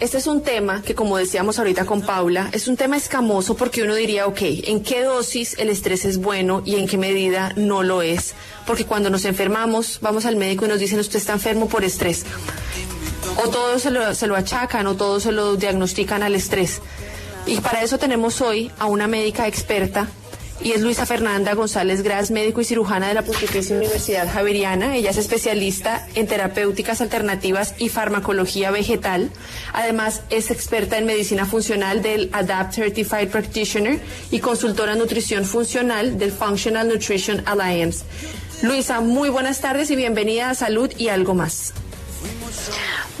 Este es un tema que, como decíamos ahorita con Paula, es un tema escamoso porque uno diría, ok, ¿en qué dosis el estrés es bueno y en qué medida no lo es? Porque cuando nos enfermamos, vamos al médico y nos dicen, usted está enfermo por estrés. O todos se lo achacan o todos se lo diagnostican al estrés. Y para eso tenemos hoy a una médica experta, y es Luisa Fernanda González Gras, médico y cirujana de la Pontificia Universidad Javeriana. Ella es especialista en terapéuticas alternativas y farmacología vegetal. Además, es experta en medicina funcional del ADAPT Certified Practitioner y consultora en nutrición funcional del Functional Nutrition Alliance. Luisa, muy buenas tardes y bienvenida a Salud y Algo Más.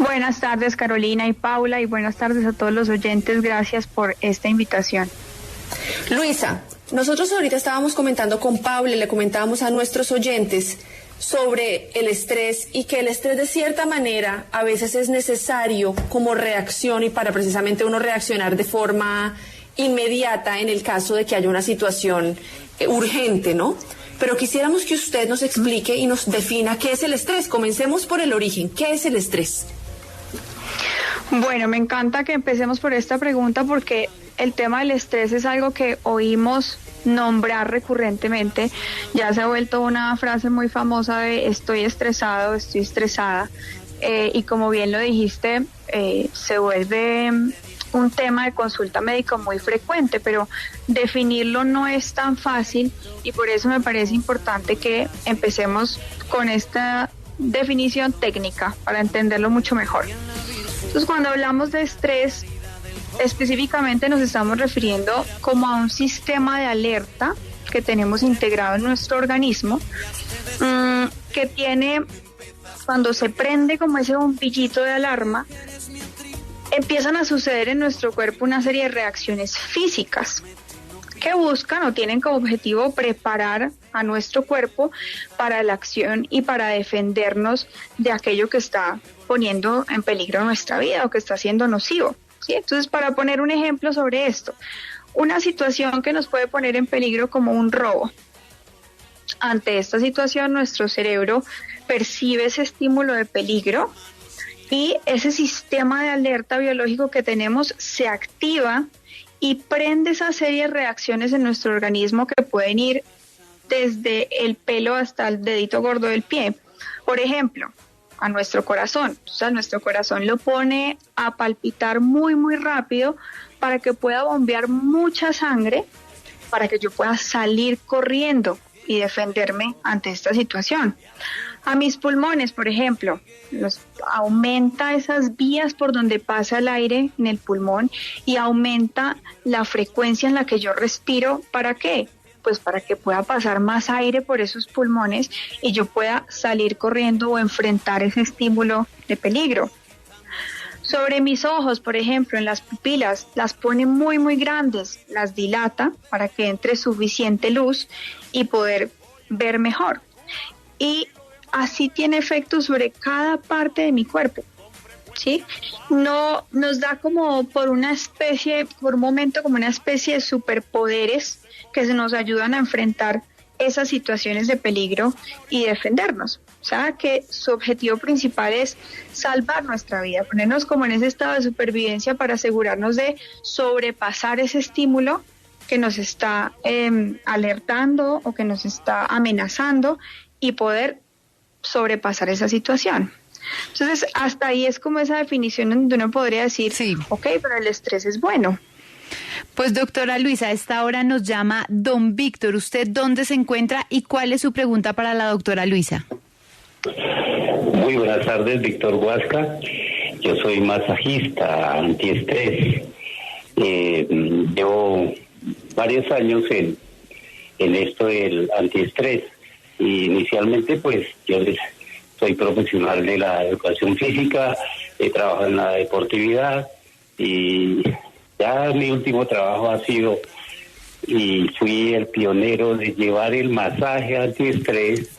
Buenas tardes, Carolina y Paula, y buenas tardes a todos los oyentes. Gracias por esta invitación. Luisa, nosotros ahorita estábamos comentando con Paula y le comentábamos a nuestros oyentes sobre el estrés y que el estrés de cierta manera a veces es necesario como reacción y para precisamente uno reaccionar de forma inmediata en el caso de que haya una situación urgente, ¿no? Pero quisiéramos que usted nos explique y nos defina qué es el estrés. Comencemos por el origen. ¿Qué es el estrés? Bueno, me encanta que empecemos por esta pregunta porque el tema del estrés es algo que oímos nombrar recurrentemente. Ya se ha vuelto una frase muy famosa de estoy estresado, estoy estresada. Y como bien lo dijiste, se vuelve un tema de consulta médica muy frecuente, pero definirlo no es tan fácil y por eso me parece importante que empecemos con esta definición técnica para entenderlo mucho mejor. Entonces, cuando hablamos de estrés, específicamente nos estamos refiriendo como a un sistema de alerta que tenemos integrado en nuestro organismo, que tiene, cuando se prende como ese bombillito de alarma, empiezan a suceder en nuestro cuerpo una serie de reacciones físicas que buscan o tienen como objetivo preparar a nuestro cuerpo para la acción y para defendernos de aquello que está poniendo en peligro nuestra vida o que está siendo nocivo, ¿sí? Entonces, para poner un ejemplo sobre esto, una situación que nos puede poner en peligro como un robo. Ante esta situación, nuestro cerebro percibe ese estímulo de peligro y ese sistema de alerta biológico que tenemos se activa y prende esa serie de reacciones en nuestro organismo que pueden ir desde el pelo hasta el dedito gordo del pie. Por ejemplo, a nuestro corazón. O sea, nuestro corazón lo pone a palpitar muy, muy rápido para que pueda bombear mucha sangre, para que yo pueda salir corriendo y defenderme ante esta situación. A mis pulmones, por ejemplo, aumenta esas vías por donde pasa el aire en el pulmón y aumenta la frecuencia en la que yo respiro. ¿Para qué? Pues para que pueda pasar más aire por esos pulmones y yo pueda salir corriendo o enfrentar ese estímulo de peligro. Sobre mis ojos, por ejemplo, en las pupilas, las pone muy, muy grandes, las dilata para que entre suficiente luz y poder ver mejor. Y así tiene efectos sobre cada parte de mi cuerpo, ¿sí? No nos da como por un momento como una especie de superpoderes que se nos ayudan a enfrentar esas situaciones de peligro y defendernos. O sea, que su objetivo principal es salvar nuestra vida, ponernos como en ese estado de supervivencia para asegurarnos de sobrepasar ese estímulo que nos está alertando o que nos está amenazando y poder sobrepasar esa situación. Entonces, hasta ahí es como esa definición donde uno podría decir, sí, ok, pero el estrés es bueno. Pues doctora Luisa, a esta hora nos llama don Víctor. ¿Usted dónde se encuentra y cuál es su pregunta para la doctora Luisa? Muy buenas tardes, Víctor Huasca. Yo soy masajista antiestrés. Llevo varios años en esto del antiestrés. Y inicialmente, pues, yo soy profesional de la educación física, he trabajado en la deportividad y ya mi último trabajo ha sido, y fui el pionero de llevar el masaje antiestrés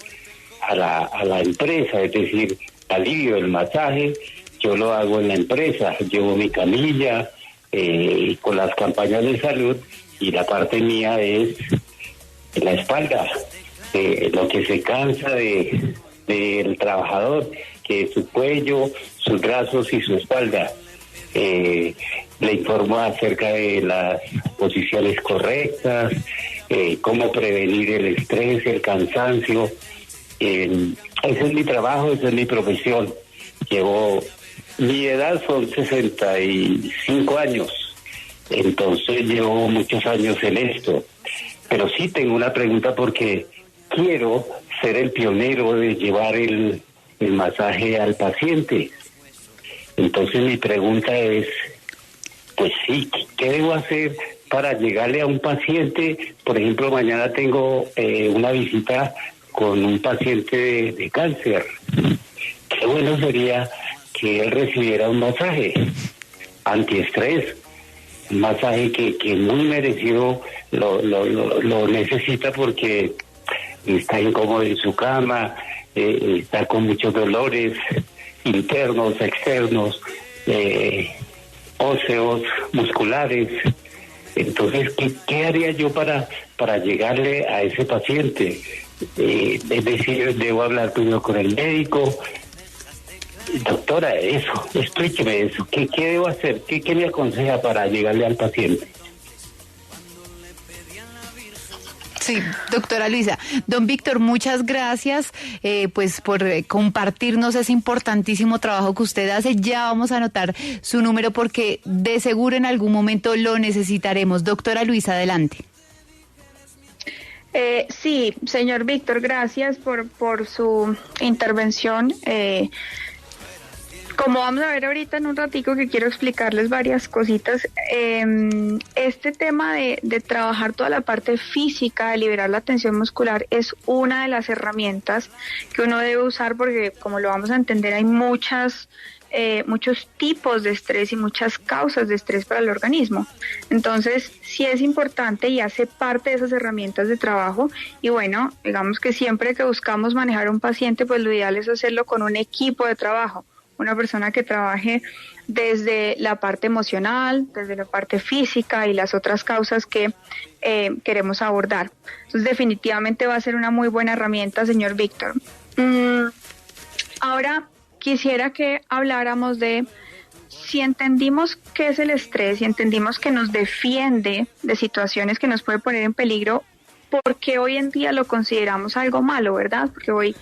a la empresa, es decir, alivio del masaje, yo lo hago en la empresa, llevo mi camilla con las campañas de salud y la parte mía es la espalda. Lo que se cansa del trabajador, que es su cuello, sus brazos y su espalda. le informo acerca de las posiciones correctas, cómo prevenir el estrés, el cansancio. Ese es mi trabajo, esa es mi profesión. Mi edad son 65 años, entonces llevo muchos años en esto. Pero sí tengo una pregunta porque quiero ser el pionero de llevar el masaje al paciente. Entonces mi pregunta es, pues sí, ¿qué debo hacer para llegarle a un paciente? Por ejemplo, mañana tengo una visita con un paciente de cáncer. Qué bueno sería que él recibiera un masaje antiestrés, un masaje que muy merecido lo necesita porque está incómodo en su cama, está con muchos dolores internos, externos, óseos, musculares. Entonces, ¿qué haría yo para llegarle a ese paciente? Es decir, debo hablar primero con el médico. Doctora, explíqueme eso. ¿Qué debo hacer? ¿Qué me aconseja para llegarle al paciente? Sí, doctora Luisa. Don Víctor, muchas gracias pues por compartirnos ese importantísimo trabajo que usted hace. Ya vamos a anotar su número porque de seguro en algún momento lo necesitaremos. Doctora Luisa, adelante. Sí, señor Víctor, gracias por su intervención. Como vamos a ver ahorita en un ratico que quiero explicarles varias cositas, este tema de trabajar toda la parte física, de liberar la tensión muscular, es una de las herramientas que uno debe usar porque, como lo vamos a entender, hay muchos tipos de estrés y muchas causas de estrés para el organismo. Entonces, sí es importante y hace parte de esas herramientas de trabajo. Y bueno, digamos que siempre que buscamos manejar a un paciente, pues lo ideal es hacerlo con un equipo de trabajo. Una persona que trabaje desde la parte emocional, desde la parte física y las otras causas que queremos abordar. Entonces, definitivamente va a ser una muy buena herramienta, señor Víctor. Ahora, quisiera que habláramos de si entendimos qué es el estrés y entendimos que nos defiende de situaciones que nos puede poner en peligro, ¿por qué hoy en día lo consideramos algo malo, verdad? Porque hoy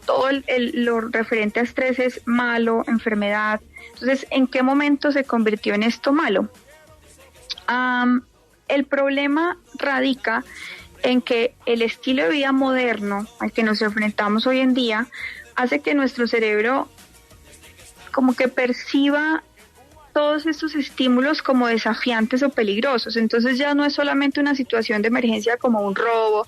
todo lo referente a estrés es malo, enfermedad. Entonces, ¿en qué momento se convirtió en esto malo? El problema radica en que el estilo de vida moderno al que nos enfrentamos hoy en día hace que nuestro cerebro como que perciba todos estos estímulos como desafiantes o peligrosos. Entonces ya no es solamente una situación de emergencia como un robo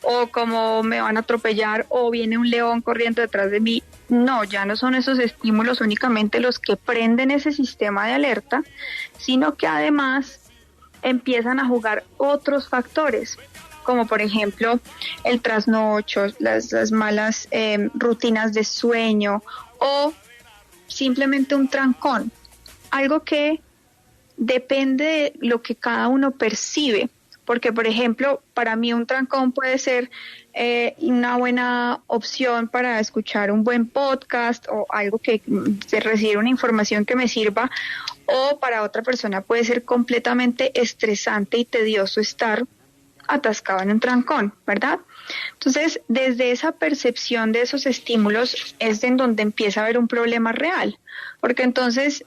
o como me van a atropellar o viene un león corriendo detrás de mí. No, ya no son esos estímulos únicamente los que prenden ese sistema de alerta, sino que además empiezan a jugar otros factores, como por ejemplo el trasnocho, las malas rutinas de sueño o simplemente un trancón. Algo que depende de lo que cada uno percibe, porque por ejemplo, para mí un trancón puede ser una buena opción para escuchar un buen podcast o algo que recibir una información que me sirva, o para otra persona puede ser completamente estresante y tedioso estar atascado en un trancón, ¿verdad? Entonces, desde esa percepción de esos estímulos es en donde empieza a haber un problema real, porque entonces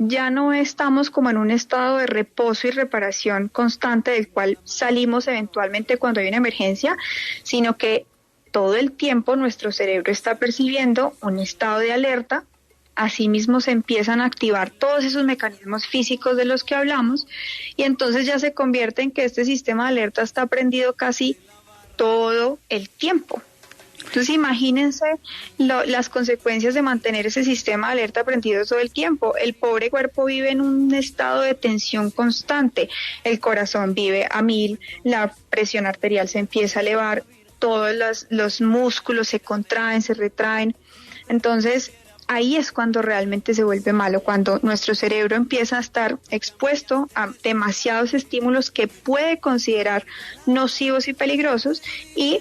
ya no estamos como en un estado de reposo y reparación constante del cual salimos eventualmente cuando hay una emergencia, sino que todo el tiempo nuestro cerebro está percibiendo un estado de alerta. Asimismo se empiezan a activar todos esos mecanismos físicos de los que hablamos y entonces ya se convierte en que este sistema de alerta está prendido casi todo el tiempo. Entonces imagínense las consecuencias de mantener ese sistema de alerta prendido todo el tiempo. El pobre cuerpo vive en un estado de tensión constante, el corazón vive a 1000, la presión arterial se empieza a elevar, todos los músculos se contraen, se retraen. Entonces ahí es cuando realmente se vuelve malo, cuando nuestro cerebro empieza a estar expuesto a demasiados estímulos que puede considerar nocivos y peligrosos y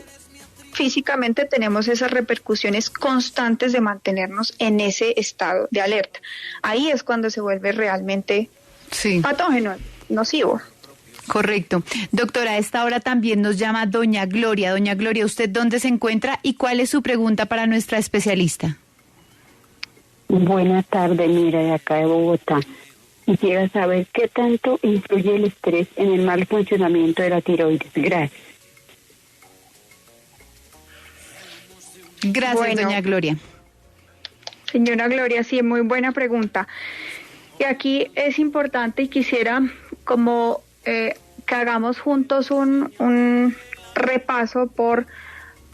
físicamente tenemos esas repercusiones constantes de mantenernos en ese estado de alerta. Ahí es cuando se vuelve realmente patógeno, nocivo. Correcto. Doctora, a esta hora también nos llama doña Gloria. Doña Gloria, ¿usted dónde se encuentra y cuál es su pregunta para nuestra especialista? Buenas tardes, mira, de acá de Bogotá. Quisiera saber qué tanto influye el estrés en el mal funcionamiento de la tiroides. Gracias. Gracias, doña Gloria. Señora Gloria, sí, muy buena pregunta. Y aquí es importante y quisiera como que hagamos juntos un repaso por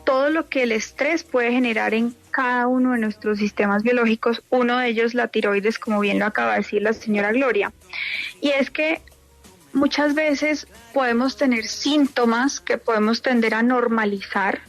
todo lo que el estrés puede generar en cada uno de nuestros sistemas biológicos, uno de ellos la tiroides, como bien lo acaba de decir la señora Gloria. Y es que muchas veces podemos tener síntomas que podemos tender a normalizar,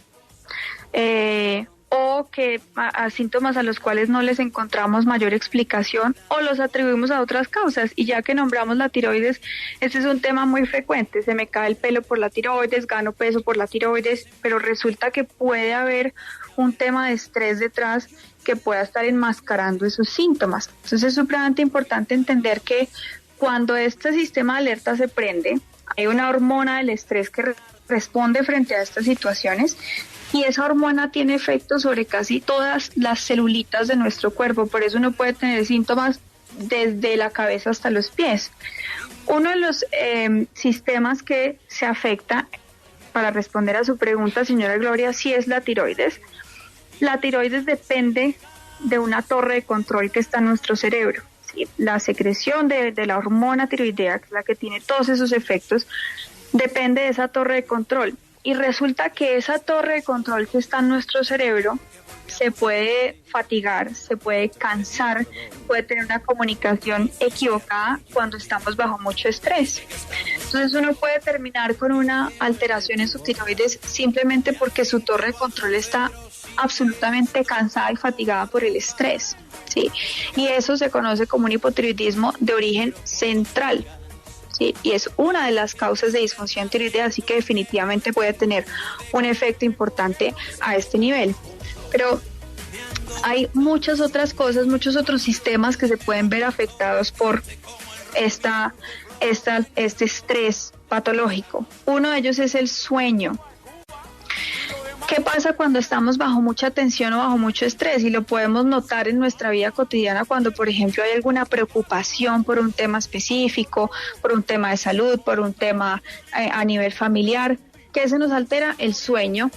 o que a síntomas a los cuales no les encontramos mayor explicación o los atribuimos a otras causas. Y ya que nombramos la tiroides, este es un tema muy frecuente. Se me cae el pelo por la tiroides, gano peso por la tiroides, pero resulta que puede haber un tema de estrés detrás que pueda estar enmascarando esos síntomas. Entonces es supremamente importante entender que cuando este sistema de alerta se prende, hay una hormona del estrés que responde frente a estas situaciones, y esa hormona tiene efectos sobre casi todas las celulitas de nuestro cuerpo. Por eso uno puede tener síntomas desde la cabeza hasta los pies. Uno de los sistemas que se afecta, para responder a su pregunta, señora Gloria, sí es la tiroides. La tiroides depende de una torre de control que está en nuestro cerebro. ¿Sí? La secreción de la hormona tiroidea, que es la que tiene todos esos efectos, depende de esa torre de control. Y resulta que esa torre de control que está en nuestro cerebro se puede fatigar, se puede cansar, puede tener una comunicación equivocada cuando estamos bajo mucho estrés. Entonces uno puede terminar con una alteración en su tiroides simplemente porque su torre de control está absolutamente cansada y fatigada por el estrés, ¿sí? Y eso se conoce como un hipotiroidismo de origen central. Sí, y es una de las causas de disfunción tiroidea, así que definitivamente puede tener un efecto importante a este nivel. Pero hay muchas otras cosas, muchos otros sistemas que se pueden ver afectados por este estrés patológico. Uno de ellos es el sueño. ¿Qué pasa cuando estamos bajo mucha tensión o bajo mucho estrés? Y lo podemos notar en nuestra vida cotidiana cuando, por ejemplo, hay alguna preocupación por un tema específico, por un tema de salud, por un tema a nivel familiar. ¿Qué se nos altera? El sueño.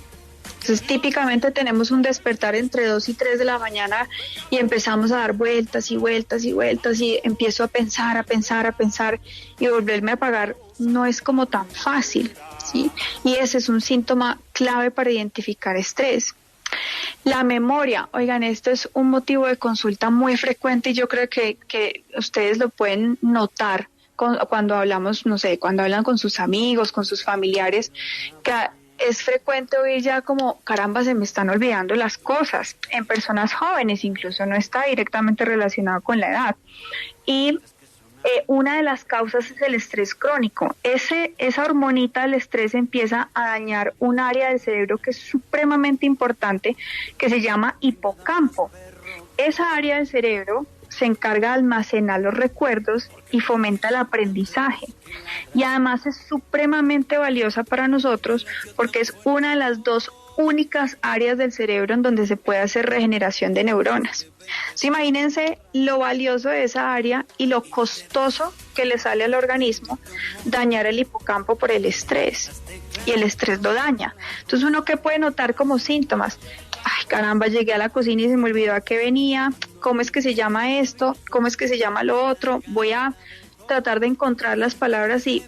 Entonces, típicamente tenemos un despertar entre 2 y 3 de la mañana y empezamos a dar vueltas y vueltas y vueltas y empiezo a pensar y volverme a apagar no es como tan fácil, ¿sí? Y ese es un síntoma clave para identificar estrés. La memoria, oigan, esto es un motivo de consulta muy frecuente y yo creo que ustedes lo pueden notar cuando hablamos, no sé, cuando hablan con sus amigos, con sus familiares, que es frecuente oír ya como, caramba, se me están olvidando las cosas. En personas jóvenes incluso, no está directamente relacionado con la edad. Y una de las causas es el estrés crónico. Esa hormonita del estrés empieza a dañar un área del cerebro que es supremamente importante, que se llama hipocampo. Esa área del cerebro se encarga de almacenar los recuerdos y fomenta el aprendizaje. Y además es supremamente valiosa para nosotros porque es una de las 2 únicas áreas del cerebro en donde se puede hacer regeneración de neuronas. Entonces, imagínense lo valioso de esa área y lo costoso que le sale al organismo dañar el hipocampo por el estrés. Y el estrés lo daña. Entonces, uno que puede notar como síntomas: ay, caramba, llegué a la cocina y se me olvidó a qué venía, cómo es que se llama esto, cómo es que se llama lo otro, voy a tratar de encontrar las palabras y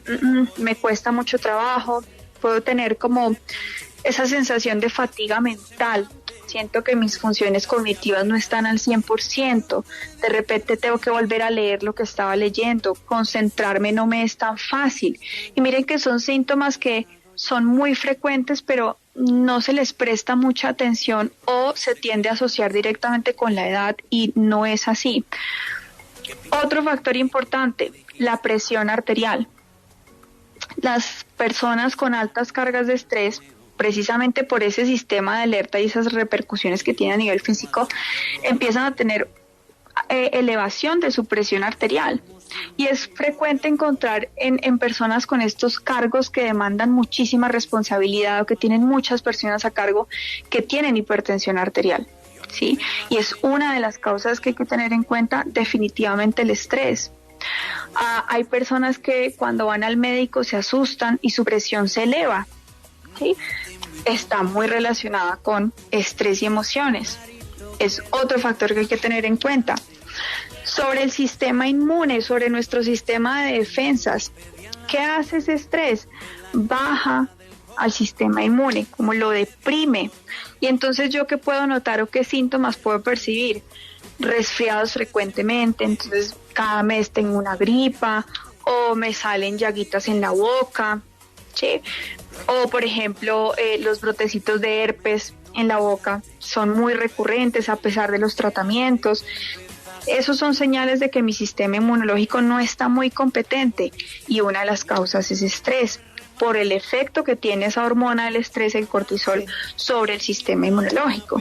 me cuesta mucho trabajo, puedo tener como esa sensación de fatiga mental, siento que mis funciones cognitivas no están al 100%, de repente tengo que volver a leer lo que estaba leyendo, concentrarme no me es tan fácil. Y miren que son síntomas que son muy frecuentes, pero no se les presta mucha atención o se tiende a asociar directamente con la edad y no es así. Otro factor importante, la presión arterial. Las personas con altas cargas de estrés precisamente por ese sistema de alerta y esas repercusiones que tiene a nivel físico, empiezan a tener elevación de su presión arterial. Y es frecuente encontrar en personas con estos cargos que demandan muchísima responsabilidad o que tienen muchas personas a cargo que tienen hipertensión arterial, ¿sí? Y es una de las causas que hay que tener en cuenta, definitivamente el estrés. Hay personas que cuando van al médico se asustan y su presión se eleva, ¿sí? Está muy relacionada con estrés y emociones. Es otro factor que hay que tener en cuenta. Sobre el sistema inmune, sobre nuestro sistema de defensas, ¿qué hace ese estrés? Baja al sistema inmune, como lo deprime. Y entonces, ¿yo qué puedo notar o qué síntomas puedo percibir? Resfriados frecuentemente, entonces cada mes tengo una gripa o me salen llaguitas en la boca, ¿sí? O por ejemplo, los brotecitos de herpes en la boca son muy recurrentes a pesar de los tratamientos. Esos son señales de que mi sistema inmunológico no está muy competente, y una de las causas es estrés, por el efecto que tiene esa hormona del estrés, el cortisol, sobre el sistema inmunológico.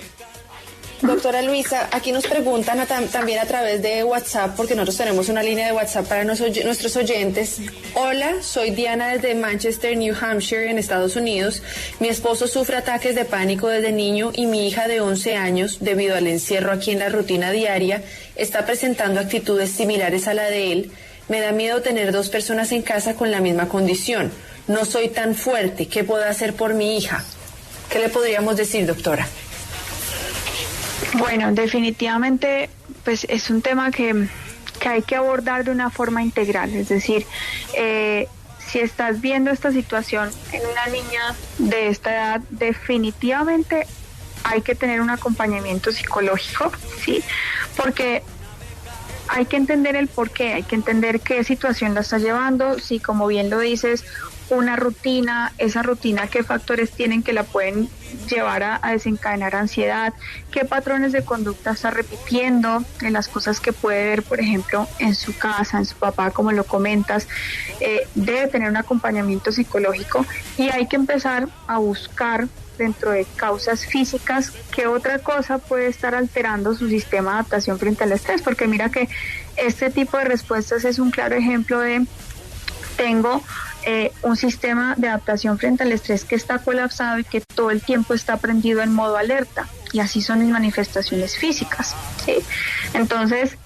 Doctora Luisa, aquí nos preguntan también a través de WhatsApp, porque nosotros tenemos una línea de WhatsApp para nuestros oyentes. Hola, soy Diana desde Manchester, New Hampshire, en Estados Unidos. Mi esposo sufre ataques de pánico desde niño y mi hija de 11 años, debido al encierro aquí en la rutina diaria, está presentando actitudes similares a la de él. Me da miedo tener 2 personas en casa con la misma condición. No soy tan fuerte. ¿Qué puedo hacer por mi hija? ¿Qué le podríamos decir, doctora? Bueno, definitivamente pues es un tema que hay que abordar de una forma integral, es decir, si estás viendo esta situación en una niña de esta edad, definitivamente hay que tener un acompañamiento psicológico, ¿sí? Porque hay que entender el porqué, hay que entender qué situación la está llevando, si como bien lo dices, una rutina, esa rutina, qué factores tienen que la pueden llevar a desencadenar ansiedad, qué patrones de conducta está repitiendo, en las cosas que puede ver, por ejemplo, en su casa, en su papá, como lo comentas. Debe tener un acompañamiento psicológico y hay que empezar a buscar dentro de causas físicas qué otra cosa puede estar alterando su sistema de adaptación frente al estrés, porque mira que este tipo de respuestas es un claro ejemplo de tengo un sistema de adaptación frente al estrés que está colapsado y que todo el tiempo está prendido en modo alerta, y así son mis manifestaciones físicas, ¿sí? Entonces,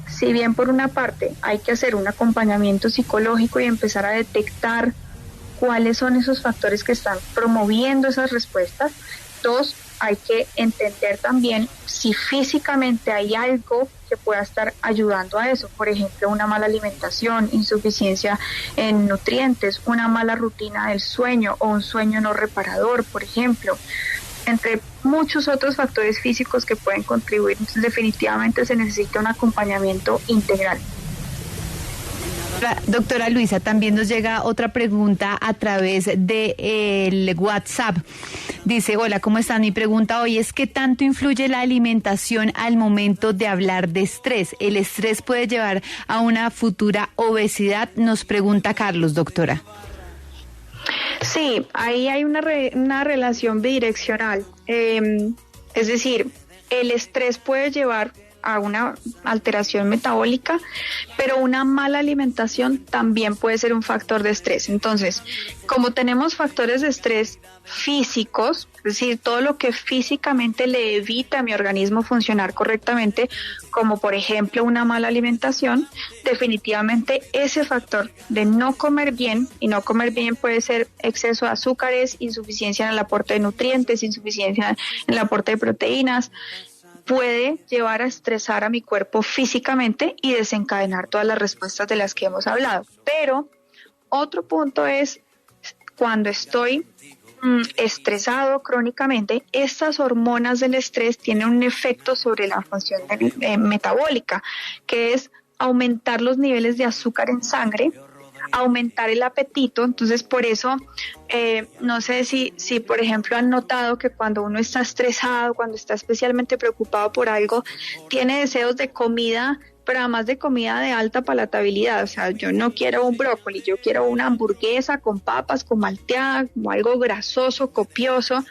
si bien por una parte hay que hacer un acompañamiento psicológico y empezar a detectar cuáles son esos factores que están promoviendo esas respuestas, 2, hay que entender también si físicamente hay algo que pueda estar ayudando a eso, por ejemplo, una mala alimentación, insuficiencia en nutrientes, una mala rutina del sueño o un sueño no reparador, por ejemplo, entre muchos otros factores físicos que pueden contribuir. Entonces, definitivamente se necesita un acompañamiento integral. Doctora Luisa, también nos llega otra pregunta a través de WhatsApp. Dice, hola, ¿cómo están? Mi pregunta hoy es, ¿qué tanto influye la alimentación al momento de hablar de estrés? ¿El estrés puede llevar a una futura obesidad? Nos pregunta Carlos, doctora. Sí, ahí hay una relación bidireccional. Es decir, el estrés puede llevar a una alteración metabólica, pero una mala alimentación también puede ser un factor de estrés. Entonces, como tenemos factores de estrés físicos, es decir, todo lo que físicamente le evita a mi organismo funcionar correctamente, como por ejemplo una mala alimentación, definitivamente ese factor de no comer bien, y no comer bien puede ser exceso de azúcares, insuficiencia en el aporte de nutrientes, insuficiencia en el aporte de proteínas, puede llevar a estresar a mi cuerpo físicamente y desencadenar todas las respuestas de las que hemos hablado. Pero otro punto es cuando estoy estresado crónicamente, estas hormonas del estrés tienen un efecto sobre la función metabólica, que es aumentar los niveles de azúcar en sangre, aumentar el apetito. Entonces, por eso, no sé si por ejemplo han notado que cuando uno está estresado, cuando está especialmente preocupado por algo, tiene deseos de comida pero además de comida de alta palatabilidad, o sea, yo no quiero un brócoli, yo quiero una hamburguesa con papas, con malteada, como algo grasoso, copioso,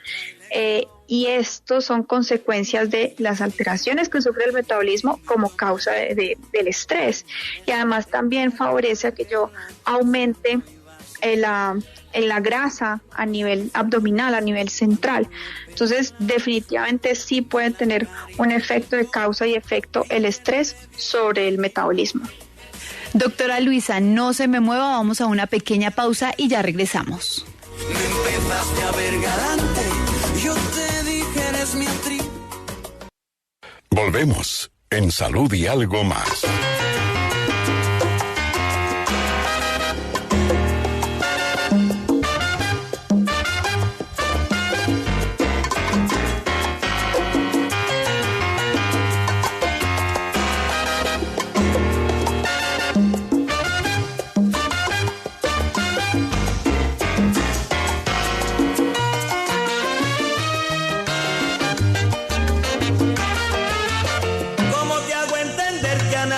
y estos son consecuencias de las alteraciones que sufre el metabolismo como causa del estrés, y además también favorece a que yo aumente la grasa a nivel abdominal, a nivel central. Entonces, definitivamente sí puede tener un efecto de causa y efecto el estrés sobre el metabolismo. Doctora Luisa, no se me mueva, vamos a una pequeña pausa y ya regresamos. Me empezaste a ver galante, yo te dije eres mi actriz. Volvemos en Salud y Algo Más.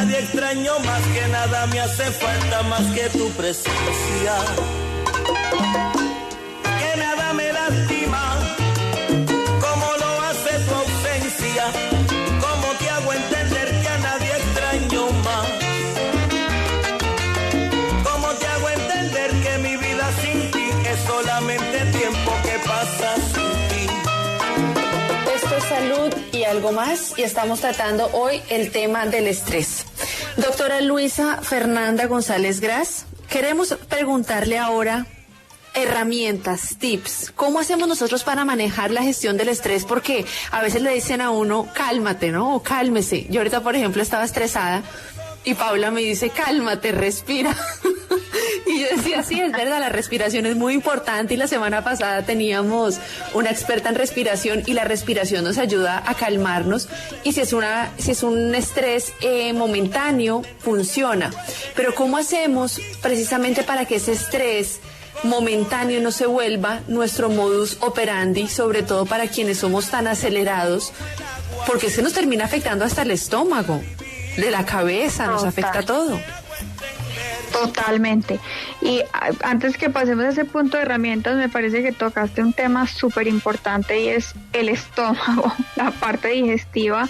Extraño más que nada, me hace falta más que tu presencia, que nada me lastima como lo hace tu ausencia. ¿Cómo te hago entender que a nadie extraño más? ¿Cómo te hago entender que mi vida sin ti es solamente tiempo que pasa sin ti? Esto es Salud y Algo Más, y estamos tratando hoy el tema del estrés. Doctora Luisa Fernanda González Gras, queremos preguntarle ahora herramientas, tips. ¿Cómo hacemos nosotros para manejar la gestión del estrés? Porque a veces le dicen a uno, cálmate, ¿no? O cálmese. Yo ahorita, por ejemplo, estaba estresada y Paula me dice, cálmate, respira. Y yo decía, sí, es verdad, la respiración es muy importante, y la semana pasada teníamos una experta en respiración, y la respiración nos ayuda a calmarnos, y si es un estrés momentáneo, funciona. Pero ¿cómo hacemos precisamente para que ese estrés momentáneo no se vuelva nuestro modus operandi, sobre todo para quienes somos tan acelerados? Porque se nos termina afectando hasta el estómago, de la cabeza, nos afecta todo. Totalmente. Y antes que pasemos a ese punto de herramientas, me parece que tocaste un tema súper importante, y es el estómago, la parte digestiva,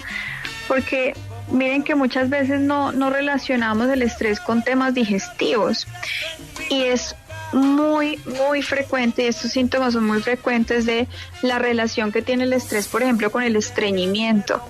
porque miren que muchas veces no relacionamos el estrés con temas digestivos, y es muy, muy frecuente, y estos síntomas son muy frecuentes de la relación que tiene el estrés, por ejemplo, con el estreñimiento.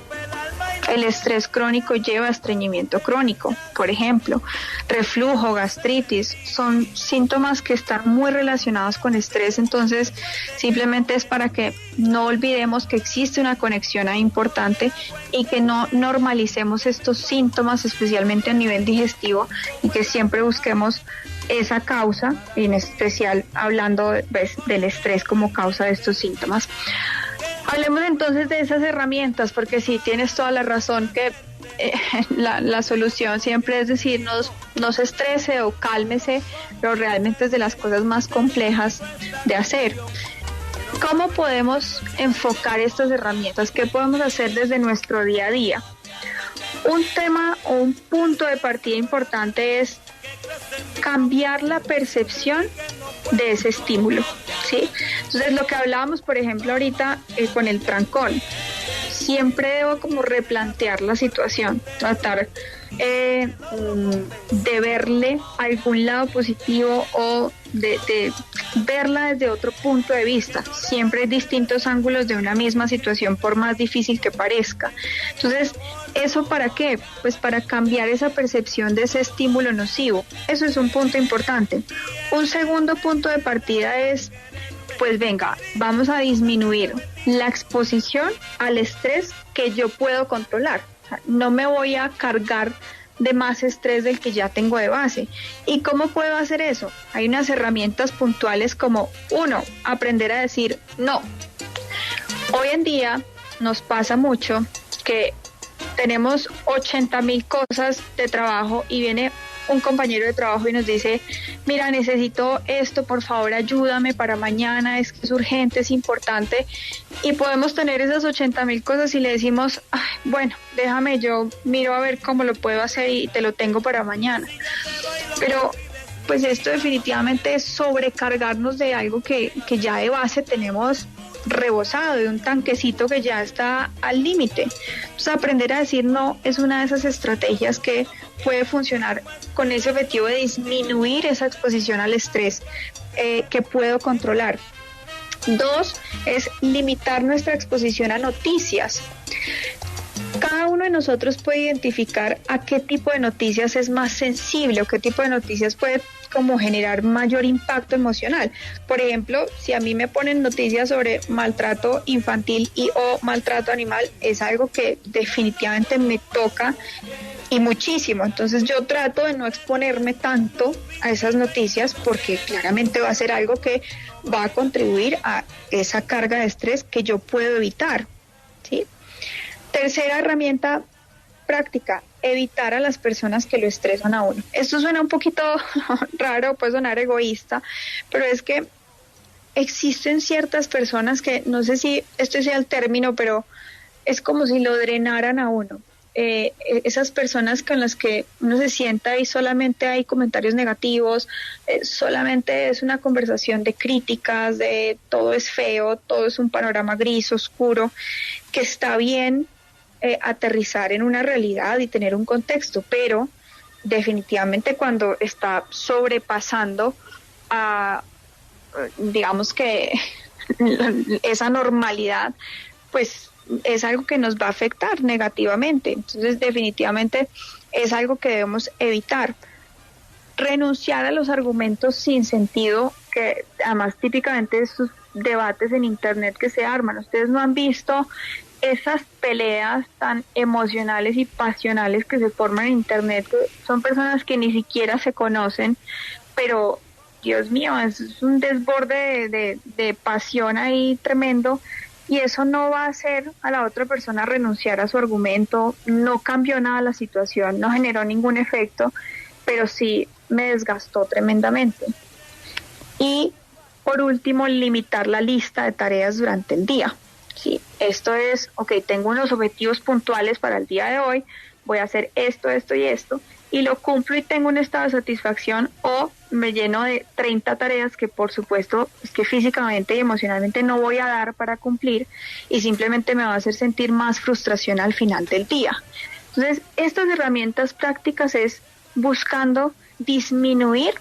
El estrés crónico lleva a estreñimiento crónico, por ejemplo. Reflujo, gastritis, son síntomas que están muy relacionados con estrés. Entonces, simplemente es para que no olvidemos que existe una conexión ahí importante, y que no normalicemos estos síntomas, especialmente a nivel digestivo, y que siempre busquemos esa causa, en especial hablando del estrés como causa de estos síntomas. Hablemos entonces de esas herramientas, porque sí, tienes toda la razón que la solución siempre es decirnos no se estrese o cálmese, pero realmente es de las cosas más complejas de hacer. ¿Cómo podemos enfocar estas herramientas? ¿Qué podemos hacer desde nuestro día a día? Un tema o un punto de partida importante es cambiar la percepción de ese estímulo, ¿sí? Entonces, lo que hablábamos, por ejemplo, ahorita con el trancón, siempre debo como replantear la situación, tratar de verle algún lado positivo, o de verla desde otro punto de vista. Siempre hay distintos ángulos de una misma situación, por más difícil que parezca. Entonces, ¿eso para qué? Pues para cambiar esa percepción de ese estímulo nocivo. Eso es un punto importante. Un segundo punto de partida es, pues venga, vamos a disminuir la exposición al estrés que yo puedo controlar. O sea, no me voy a cargar de más estrés del que ya tengo de base. ¿Y cómo puedo hacer eso? Hay unas herramientas puntuales como, 1, aprender a decir no. Hoy en día nos pasa mucho que tenemos 80,000 cosas de trabajo y viene un compañero de trabajo y nos dice, mira, necesito esto, por favor ayúdame para mañana, es que es urgente, es importante, y podemos tener esas 80.000 cosas y le decimos, ay, bueno, déjame, yo miro a ver cómo lo puedo hacer y te lo tengo para mañana. Pero pues esto definitivamente es sobrecargarnos de algo que ya de base tenemos rebosado, de un tanquecito que ya está al límite. Entonces, aprender a decir no es una de esas estrategias que puede funcionar con ese objetivo de disminuir esa exposición al estrés que puedo controlar. 2, es limitar nuestra exposición a noticias. Cada uno de nosotros puede identificar a qué tipo de noticias es más sensible o qué tipo de noticias puede como generar mayor impacto emocional. Por ejemplo, si a mí me ponen noticias sobre maltrato infantil y o maltrato animal, es algo que definitivamente me toca y muchísimo. Entonces yo trato de no exponerme tanto a esas noticias porque claramente va a ser algo que va a contribuir a esa carga de estrés que yo puedo evitar, ¿sí? Tercera herramienta práctica, evitar a las personas que lo estresan a uno. Esto suena un poquito raro, puede sonar egoísta, pero es que existen ciertas personas que, no sé si esto sea el término, pero es como si lo drenaran a uno. Esas personas con las que uno se sienta y solamente hay comentarios negativos, solamente es una conversación de críticas, de todo es feo, todo es un panorama gris, oscuro, que está bien aterrizar en una realidad y tener un contexto, pero definitivamente cuando está sobrepasando a, digamos que esa normalidad, pues es algo que nos va a afectar negativamente. Entonces definitivamente es algo que debemos evitar. Renunciar a los argumentos sin sentido, que además típicamente estos debates en internet que se arman, ustedes no han visto esas peleas tan emocionales y pasionales que se forman en internet, que son personas que ni siquiera se conocen, pero Dios mío, es un desborde de pasión ahí tremendo, y eso no va a hacer a la otra persona renunciar a su argumento, no cambió nada la situación, no generó ningún efecto, pero sí me desgastó tremendamente. Y por último, limitar la lista de tareas durante el día. Sí, esto es, ok, tengo unos objetivos puntuales para el día de hoy, voy a hacer esto, esto y esto, y lo cumplo y tengo un estado de satisfacción, o me lleno de 30 tareas que por supuesto es que físicamente y emocionalmente no voy a dar para cumplir y simplemente me va a hacer sentir más frustración al final del día. Entonces, estas herramientas prácticas es buscando disminuir,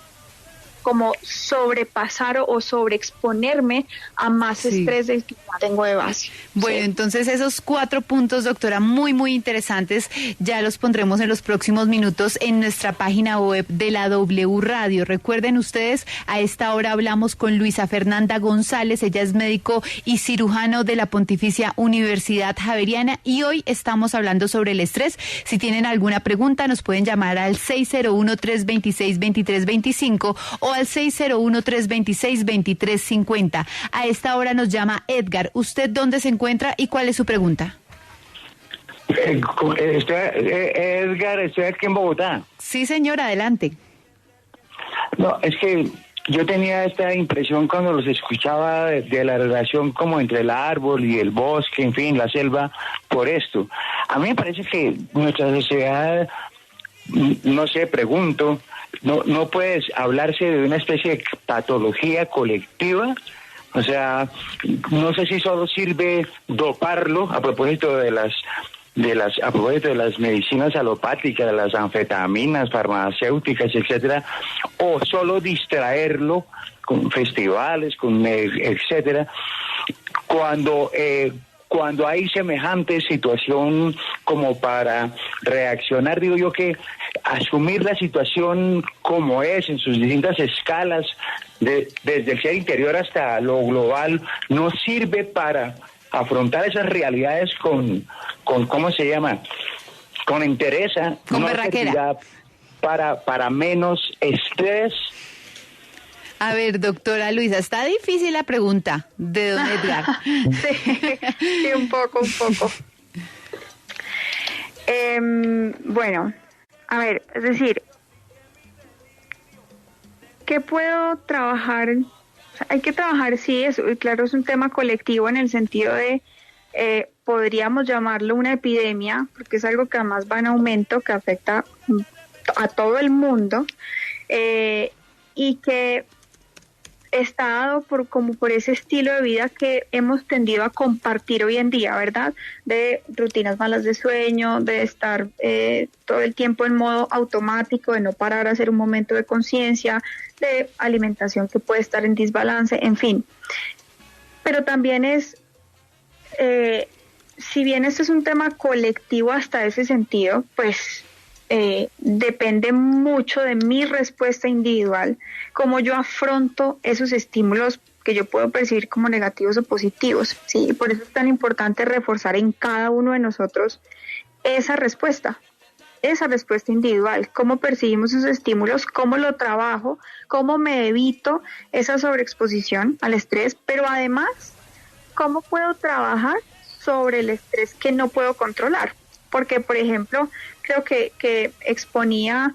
como sobrepasar o sobreexponerme a más estrés del que ya tengo de base. Bueno, entonces esos 4 puntos, doctora, muy, muy interesantes, ya los pondremos en los próximos minutos en nuestra página web de la W Radio. Recuerden ustedes, a esta hora hablamos con Luisa Fernanda González, ella es médico y cirujano de la Pontificia Universidad Javeriana, y hoy estamos hablando sobre el estrés. Si tienen alguna pregunta, nos pueden llamar al 601-326-2325 o al 601-326-2350. A esta hora nos llama Edgar. ¿Usted dónde se encuentra y cuál es su pregunta? Edgar, estoy aquí en Bogotá. Sí, señor, adelante. No, es que yo tenía esta impresión cuando los escuchaba de la relación como entre el árbol y el bosque, en fin, la selva, por esto. A mí me parece que nuestra sociedad, no sé, pregunto, no puede hablarse de una especie de patología colectiva. O sea, no sé si solo sirve doparlo a propósito de las medicinas alopáticas, de las anfetaminas, farmacéuticas, etcétera, o solo distraerlo con festivales, con etcétera, cuando hay semejante situación como para reaccionar. Digo yo que asumir la situación como es, en sus distintas escalas, desde el ser interior hasta lo global, no sirve para afrontar esas realidades con ¿cómo se llama? Con entereza, con berraquera, para menos estrés. A ver, doctora Luisa, está difícil la pregunta de don Edgar. Sí, un poco. Bueno, a ver, es decir, ¿qué puedo trabajar? O sea, hay que trabajar, sí, claro, es un tema colectivo en el sentido de, podríamos llamarlo una epidemia, porque es algo que además va en aumento, que afecta a todo el mundo, y que está dado por ese estilo de vida que hemos tendido a compartir hoy en día, ¿verdad? De rutinas malas de sueño, de estar todo el tiempo en modo automático, de no parar a hacer un momento de conciencia, de alimentación que puede estar en desbalance, en fin. Pero también es, si bien este es un tema colectivo hasta ese sentido, pues depende mucho de mi respuesta individual, cómo yo afronto esos estímulos que yo puedo percibir como negativos o positivos, ¿sí? Por eso es tan importante reforzar en cada uno de nosotros esa respuesta individual, cómo percibimos esos estímulos, cómo lo trabajo, cómo me evito esa sobreexposición al estrés, pero además, cómo puedo trabajar sobre el estrés que no puedo controlar. Porque, por ejemplo, creo que exponía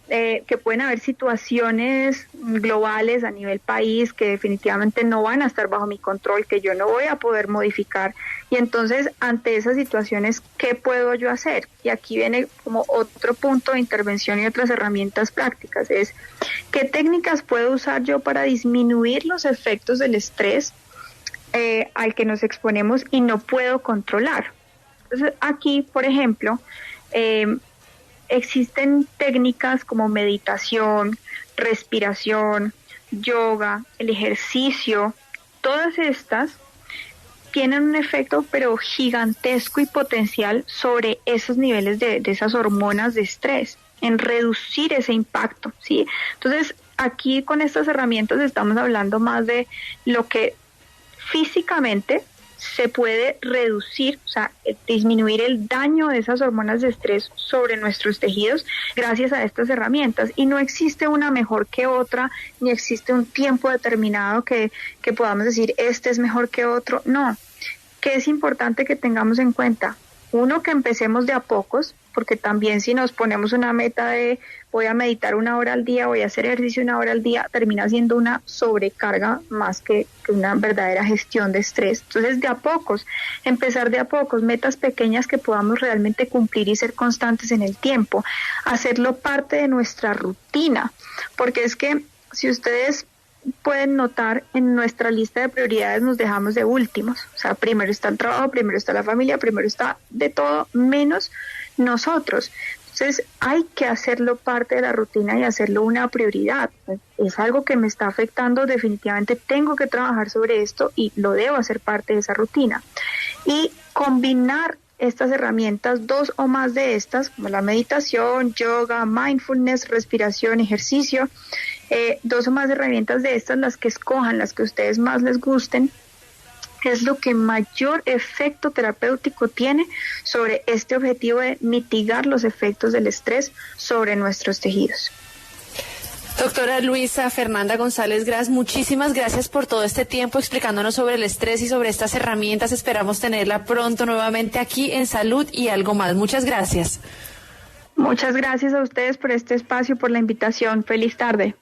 que pueden haber situaciones globales a nivel país que definitivamente no van a estar bajo mi control, que yo no voy a poder modificar. Y entonces, ante esas situaciones, ¿qué puedo yo hacer? Y aquí viene como otro punto de intervención y otras herramientas prácticas. Es, ¿qué técnicas puedo usar yo para disminuir los efectos del estrés al que nos exponemos y no puedo controlar? Entonces, aquí, por ejemplo, existen técnicas como meditación, respiración, yoga, el ejercicio. Todas estas tienen un efecto pero gigantesco y potencial sobre esos niveles de esas hormonas de estrés, en reducir ese impacto, ¿sí? Entonces, aquí con estas herramientas estamos hablando más de lo que físicamente se puede reducir, o sea, disminuir el daño de esas hormonas de estrés sobre nuestros tejidos gracias a estas herramientas. Y no existe una mejor que otra, ni existe un tiempo determinado que podamos decir, este es mejor que otro. No, que es importante que tengamos en cuenta, uno, que empecemos de a pocos, porque también si nos ponemos una meta de voy a meditar 1 hora al día, voy a hacer ejercicio 1 hora al día, termina siendo una sobrecarga más que una verdadera gestión de estrés. Entonces, de a pocos, empezar de a pocos, metas pequeñas que podamos realmente cumplir y ser constantes en el tiempo, hacerlo parte de nuestra rutina, porque es que si ustedes pueden notar, en nuestra lista de prioridades nos dejamos de últimos, o sea, primero está el trabajo, primero está la familia, primero está de todo menos nosotros. Entonces hay que hacerlo parte de la rutina y hacerlo una prioridad. Es algo que me está afectando, definitivamente tengo que trabajar sobre esto y lo debo hacer parte de esa rutina. Y combinar estas herramientas, 2 o más de estas, como la meditación, yoga, mindfulness, respiración, ejercicio, 2 o más herramientas de estas, las que escojan, las que a ustedes más les gusten, es lo que mayor efecto terapéutico tiene sobre este objetivo de mitigar los efectos del estrés sobre nuestros tejidos. Doctora Luisa Fernanda González Gras, muchísimas gracias por todo este tiempo explicándonos sobre el estrés y sobre estas herramientas. Esperamos tenerla pronto nuevamente aquí en Salud y Algo Más. Muchas gracias. Muchas gracias a ustedes por este espacio, por la invitación. Feliz tarde.